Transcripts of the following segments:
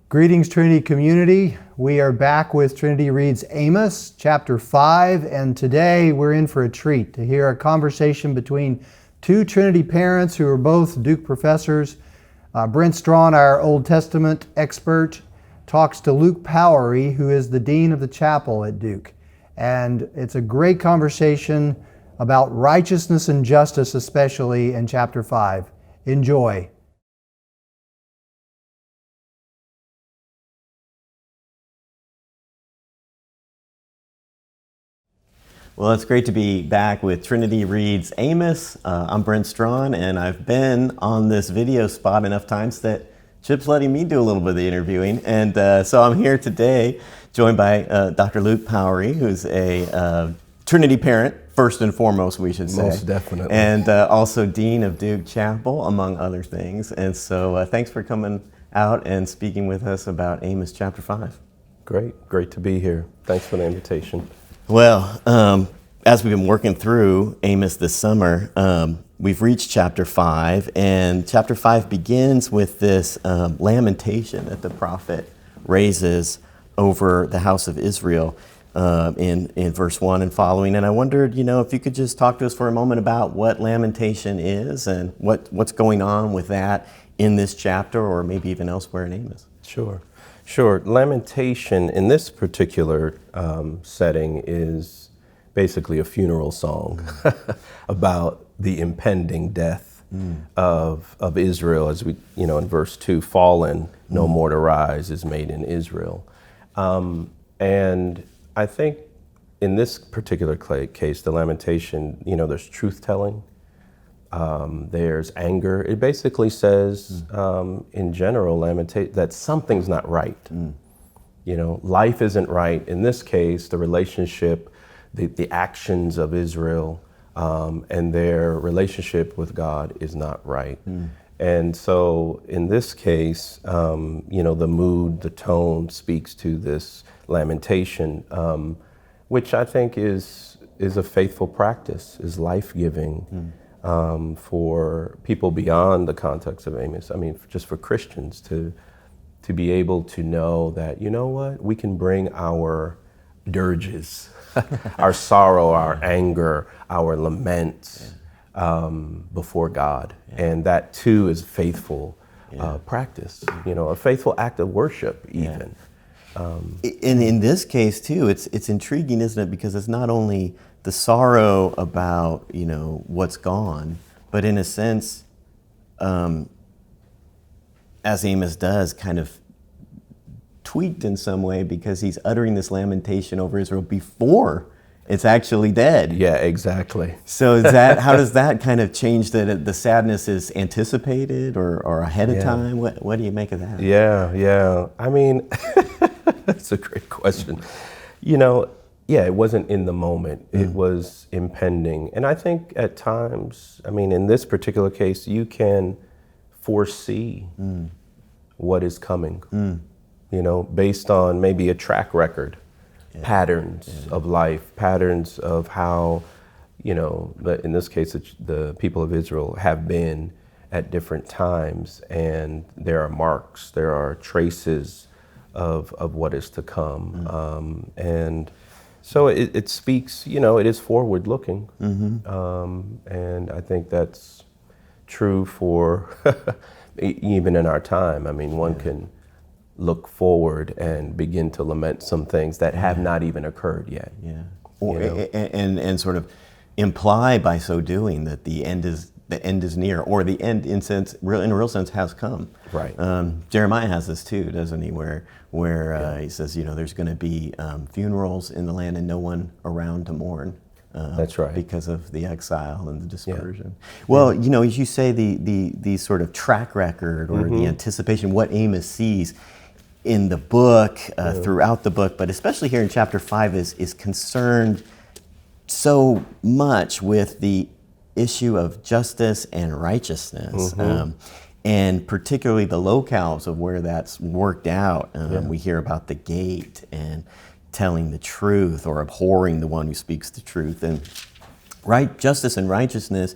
Greetings, Trinity community. We are back with Trinity Reads Amos, chapter 5, and today we're in for a treat to hear a conversation between two Trinity parents who are both Duke professors. Brent Strawn, our Old Testament expert, talks to Luke Powery, who is the dean of the chapel at Duke. And it's a great conversation about righteousness and justice, especially in chapter 5. Enjoy. Well, it's great to be back with Trinity Reads Amos. I'm Brent Strawn, and I've been on this video spot enough times that Chip's letting me do a little bit of the interviewing. And so I'm here today, joined by Dr. Luke Powery, who's a Trinity parent, first and foremost, we should say. Most definitely. And also Dean of Duke Chapel, among other things. And so thanks for coming out and speaking with us about Amos chapter 5. Great to be here. Thanks for the invitation. Well, as we've been working through Amos this summer, we've reached chapter 5, and chapter 5 begins with this lamentation that the prophet raises over the house of Israel in verse 1 and following. And I wondered, if you could just talk to us for a moment about what lamentation is and what's going on with that in this chapter, or maybe even elsewhere in Amos. Sure. Lamentation in this particular setting is basically a funeral song about the impending death of Israel, as we, in verse 2, fallen, no more to rise is made in Israel. And I think in this particular case, the lamentation, there's truth-telling, there's anger. It basically says, in general, that something's not right. Life isn't right. In this case, the relationship, the actions of Israel, and their relationship with God is not right. And so in this case, the mood, the tone speaks to this lamentation, which I think is a faithful practice, is life-giving. For people beyond the context of Amos, just for Christians to be able to know that, we can bring our dirges, our sorrow, our anger, our laments before God. And that too is faithful practice, a faithful act of worship even. And in this case too, it's intriguing, isn't it? Because it's not only the sorrow about, what's gone, but in a sense, as Amos does, kind of tweaked in some way, because he's uttering this lamentation over Israel before it's actually dead. Yeah, exactly. So how does that kind of change that the sadness is anticipated or ahead of time? What do you make of that? Yeah. That's a great question. It wasn't in the moment. It was impending. And I think at times, in this particular case, you can foresee what is coming, based on maybe a track record, patterns of life, patterns of how, but in this case, the people of Israel have been at different times, and there are marks, there are traces of what is to come. And so it speaks, it is forward looking. And I think that's true for even in our time. One can look forward and begin to lament some things that have not even occurred yet. And sort of imply by so doing that the end is near, or the end in a real sense has come. Right. Jeremiah has this too, doesn't he? Where he says, there's going to be funerals in the land and no one around to mourn. That's right. Because of the exile and the dispersion. Well, as you say, the sort of track record or the anticipation, what Amos sees in the book, throughout the book, but especially here in chapter 5, is concerned so much with the issue of justice and righteousness, and particularly the locales of where that's worked out. We hear about the gate and telling the truth or abhorring the one who speaks the truth. And justice and righteousness,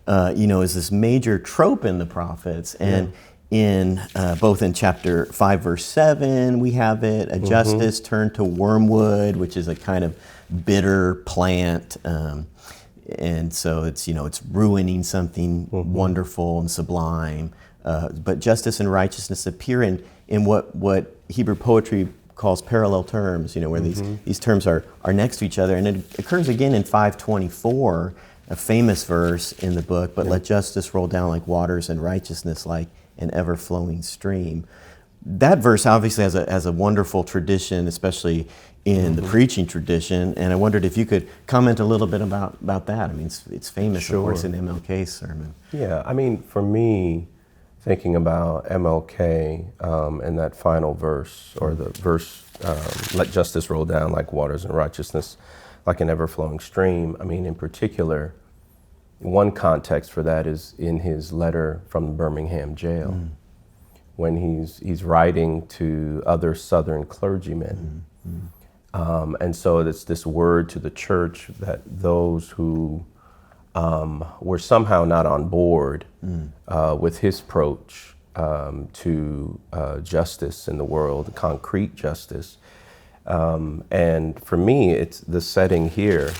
is this major trope in the prophets. And in both in chapter 5, verse 7, we have it, a justice turned to wormwood, which is a kind of bitter plant. And so it's, it's ruining something wonderful and sublime. But justice and righteousness appear in what Hebrew poetry calls parallel terms, where these terms are next to each other. And it occurs again in 524, a famous verse in the book, but let justice roll down like waters and righteousness like an ever-flowing stream. That verse obviously has a wonderful tradition, especially in the preaching tradition, and I wondered if you could comment a little bit about that. I mean, it's famous, of course, in MLK's sermon. Yeah, I mean, for me, thinking about MLK and that final verse, or the verse, let justice roll down like waters and righteousness like an ever-flowing stream, I mean, in particular, one context for that is in his letter from the Birmingham jail, when he's writing to other Southern clergymen. And so it's this word to the church that those who were somehow not on board with his approach to justice in the world, concrete justice. And for me, it's the setting here,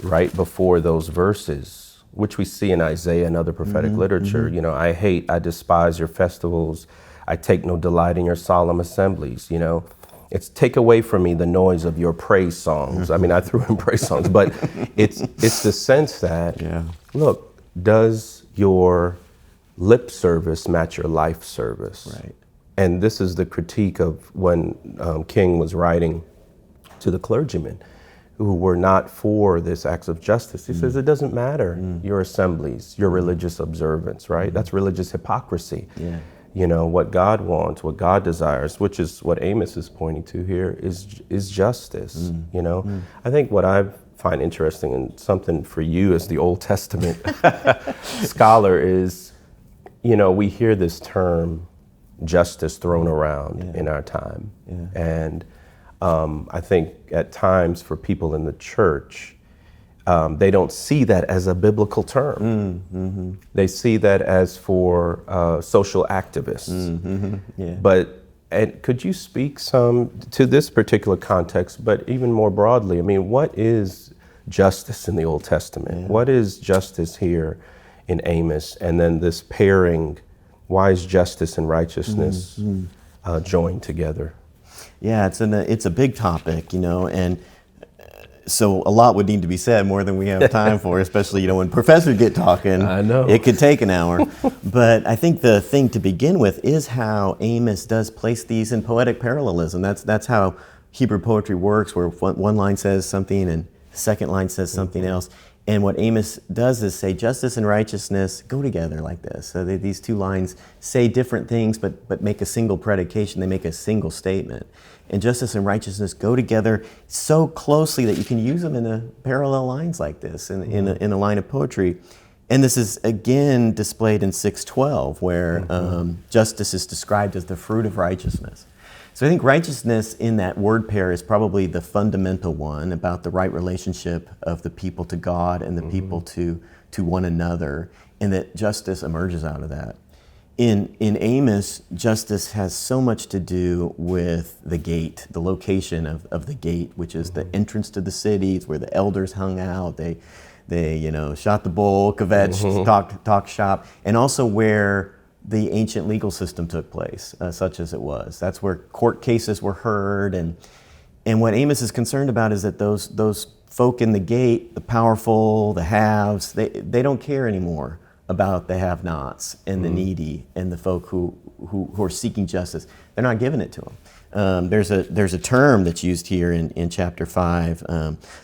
right before those verses, which we see in Isaiah and other prophetic literature. I despise your festivals. I take no delight in your solemn assemblies. It's take away from me the noise of your praise songs. I mean, I threw in praise songs, but it's the sense that, look, does your lip service match your life service? Right. And this is the critique of when King was writing to the clergymen who were not for this acts of justice. He says, it doesn't matter your assemblies, your religious observance, right? That's religious hypocrisy. Yeah. What God wants, what God desires, which is what Amos is pointing to here, is justice. I think what I find interesting, and something for you as the Old Testament scholar, is, we hear this term justice thrown around in our time. And I think at times for people in the church, they don't see that as a biblical term. They see that as for social activists. But could you speak some to this particular context, but even more broadly? I mean, what is justice in the Old Testament? What is justice here in Amos? And then this pairing, why is justice and righteousness joined together? Yeah, it's a big topic, and so a lot would need to be said, more than we have time for, especially, when professors get talking. I know. It could take an hour. But I think the thing to begin with is how Amos does place these in poetic parallelism. That's how Hebrew poetry works, where one line says something and the second line says something else. And what Amos does is say justice and righteousness go together like this. So these two lines say different things, but make a single predication. They make a single statement. And justice and righteousness go together so closely that you can use them in a parallel lines like this in a line of poetry. And this is again displayed in 6:12, where justice is described as the fruit of righteousness. So I think righteousness in that word pair is probably the fundamental one, about the right relationship of the people to God and the people to one another, and that justice emerges out of that. In Amos, justice has so much to do with the gate, the location of the gate, which is the entrance to the city. It's where the elders hung out. They shot the bull, kvetched, talked shop, and also where the ancient legal system took place, such as it was. That's where court cases were heard, and what Amos is concerned about is that those folk in the gate, the powerful, the haves, they don't care anymore about the have-nots and the needy and the folk who are seeking justice. They're not giving it to them. There's a term that's used here in chapter 5,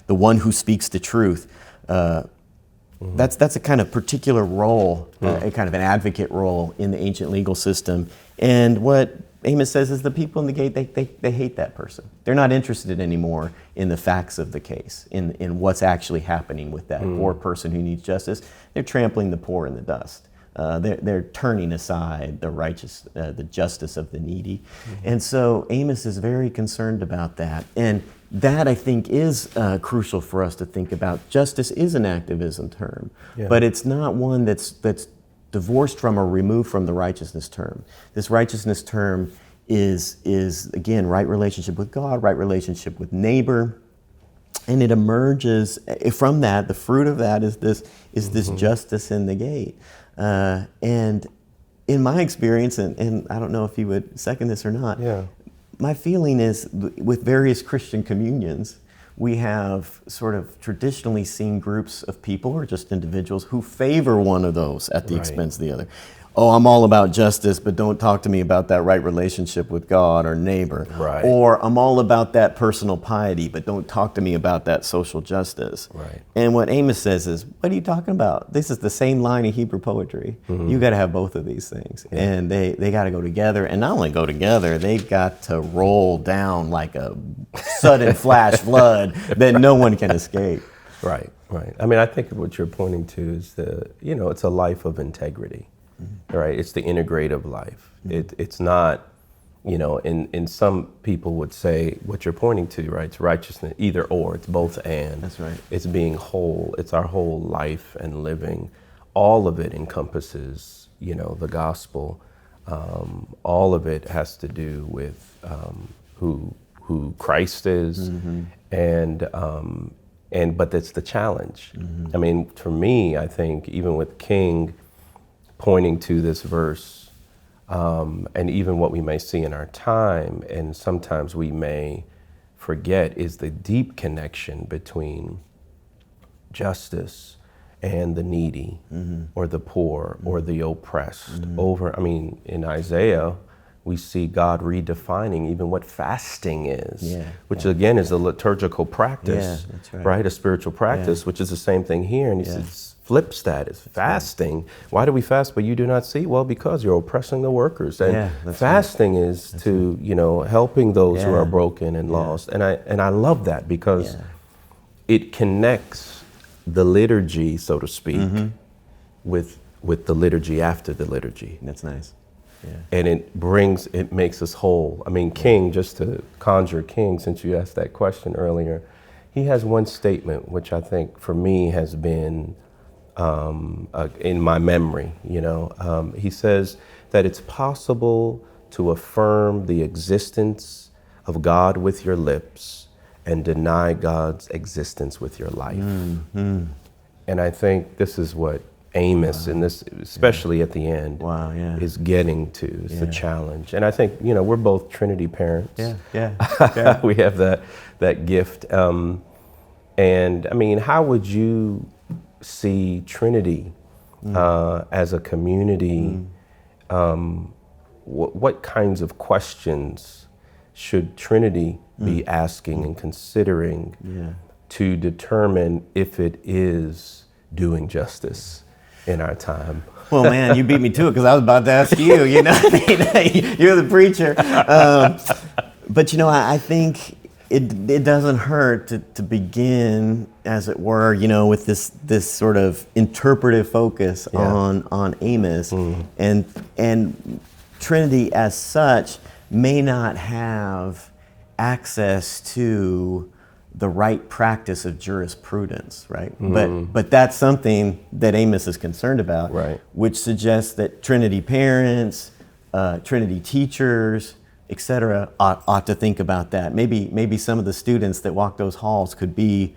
the one who speaks the truth. That's a kind of particular role, a kind of an advocate role in the ancient legal system. And what Amos says is the people in the gate, they hate that person. They're not interested anymore in the facts of the case, in what's actually happening with that poor person who needs justice. They're trampling the poor in the dust. They're turning aside the justice of the needy. And so Amos is very concerned about that. And that, I think, is crucial for us to think about. Justice is an activism term, but it's not one that's divorced from or removed from the righteousness term. This righteousness term is again, right relationship with God, right relationship with neighbor, and it emerges from that. The fruit of that is this justice in the gate. And in my experience, and I don't know if you would second this or not, my feeling is with various Christian communions, we have sort of traditionally seen groups of people or just individuals who favor one of those at the expense of the other. Oh, I'm all about justice, but don't talk to me about that right relationship with God or neighbor. Right. Or I'm all about that personal piety, but don't talk to me about that social justice. Right. And what Amos says is, what are you talking about? This is the same line in Hebrew poetry. You got to have both of these things. And they got to go together. And not only go together, they've got to roll down like a sudden flash flood that no one can escape. Right, right. I mean, I think what you're pointing to is it's a life of integrity. Right, it's the integrative life. It's not, in some people would say what you're pointing to, right? It's righteousness, either or. It's both and. That's right. It's being whole. It's our whole life and living. All of it encompasses, the gospel. All of it has to do with who Christ is, but that's the challenge. I mean, for me, I think even with King pointing to this verse, and even what we may see in our time, and sometimes we may forget, is the deep connection between justice and the needy, or the poor, or the oppressed. In Isaiah, we see God redefining even what fasting is, which again is a liturgical practice, right? A spiritual practice, which is the same thing here. And he says, flips that. It's fasting. Why do we fast but you do not see? Well, because you're oppressing the workers. And fasting is to, helping those who are broken and lost. And I love that because it connects the liturgy, so to speak, with the liturgy after the liturgy. That's nice. Yeah. And it makes us whole. I mean, King, just to conjure King, since you asked that question earlier, he has one statement which I think for me has been in my memory. He says that it's possible to affirm the existence of God with your lips and deny God's existence with your life. And I think this is what Amos, in this, especially at the end, is getting to, is the challenge. And I think, we're both Trinity parents. We have that gift. And I mean, how would you see Trinity as a community? What kinds of questions should Trinity be asking and considering to determine if it is doing justice in our time? Well, man, you beat me to it because I was about to ask you. You're the preacher. But I think it doesn't hurt to begin, as it were, with this sort of interpretive focus on Amos, and Trinity as such may not have access to the right practice of jurisprudence, right? But that's something that Amos is concerned about, which suggests that Trinity parents, Trinity teachers, etc., ought to think about that. Maybe some of the students that walk those halls could be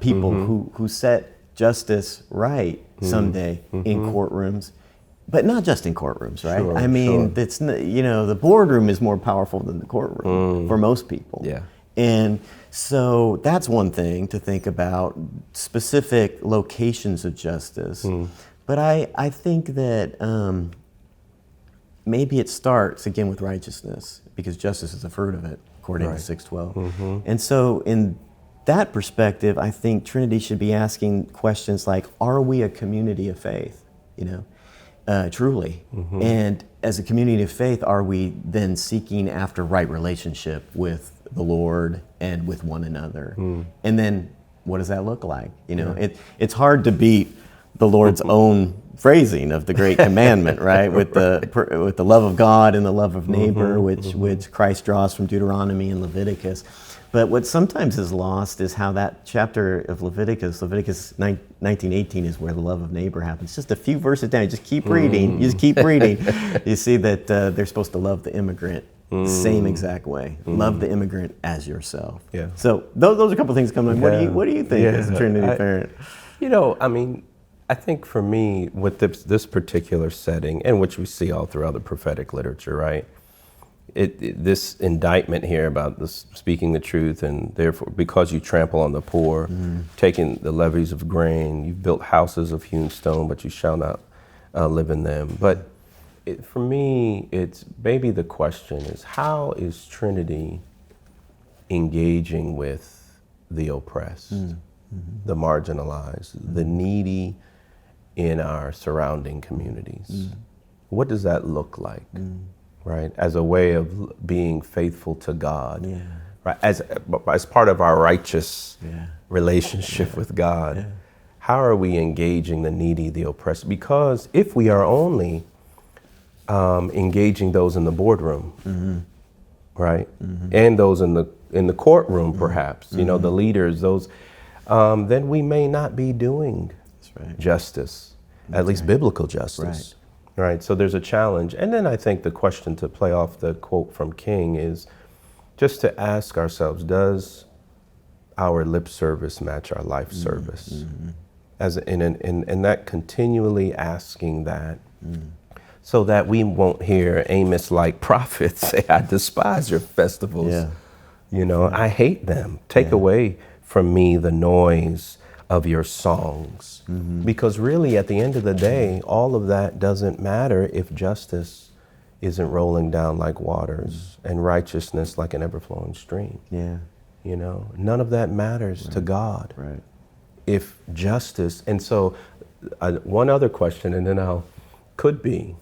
people who set justice right someday in courtrooms, but not just in courtrooms, right? Sure, I mean, it's the boardroom is more powerful than the courtroom for most people. Yeah. And so that's one thing to think about, specific locations of justice. But I think that maybe it starts again with righteousness, because justice is the fruit of it, according to 6:12. And so in that perspective, I think Trinity should be asking questions like, are we a community of faith, truly? And as a community of faith, are we then seeking after right relationship with the Lord and with one another? And then what does that look like? It's hard to beat the Lord's own phrasing of the great commandment, right? With the love of God and the love of neighbor, which Christ draws from Deuteronomy and Leviticus. But what sometimes is lost is how that chapter of Leviticus 19:18, is where the love of neighbor happens. Just a few verses down, you just keep reading, you see that they're supposed to love the immigrant the same exact way. Love the immigrant as yourself. Yeah. So those are a couple of things coming up. What do you think as a Trinity parent? I think for me, with this particular setting, and which we see all throughout the prophetic literature, right? This indictment here about this speaking the truth, and therefore, because you trample on the poor, taking the levies of grain, you've built houses of hewn stone, but you shall not live in them. But for me, it's maybe the question is, how is Trinity engaging with the oppressed, the marginalized, the needy in our surrounding communities? What does that look like? Right, as a way of being faithful to God, right? As part of our righteous relationship with God, how are we engaging the needy, the oppressed? Because if we are only engaging those in the boardroom, right, and those in the courtroom, perhaps, the leaders, those, then we may not be doing justice, at least biblical justice. Right, so there's a challenge. And then I think the question, to play off the quote from King, is just to ask ourselves, does our lip service match our life service? As in that continually asking that, so that we won't hear Amos-like prophets say, I despise your festivals. I hate them. Take away from me the noise of your songs. Because really, at the end of the day, all of that doesn't matter if justice isn't rolling down like waters and righteousness like an ever-flowing stream. None of that matters to God. If justice, and so one other question, and then could be,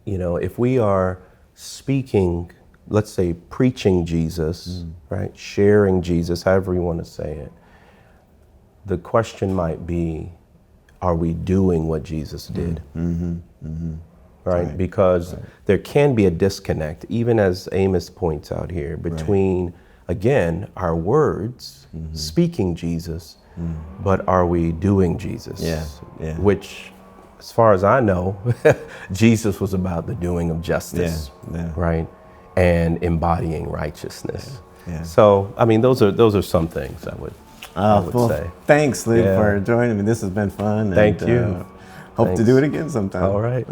if we are speaking, let's say preaching Jesus, right, sharing Jesus, however you want to say it, the question might be, are we doing what Jesus did? Right? Because there can be a disconnect, even as Amos points out here, between, again, our words, speaking Jesus, but are we doing Jesus? Which, as far as I know, Jesus was about the doing of justice, right? And embodying righteousness. So, those are some things I would say. Thanks, Luke, for joining me. This has been fun. Thank you. Hope to do it again sometime. All right.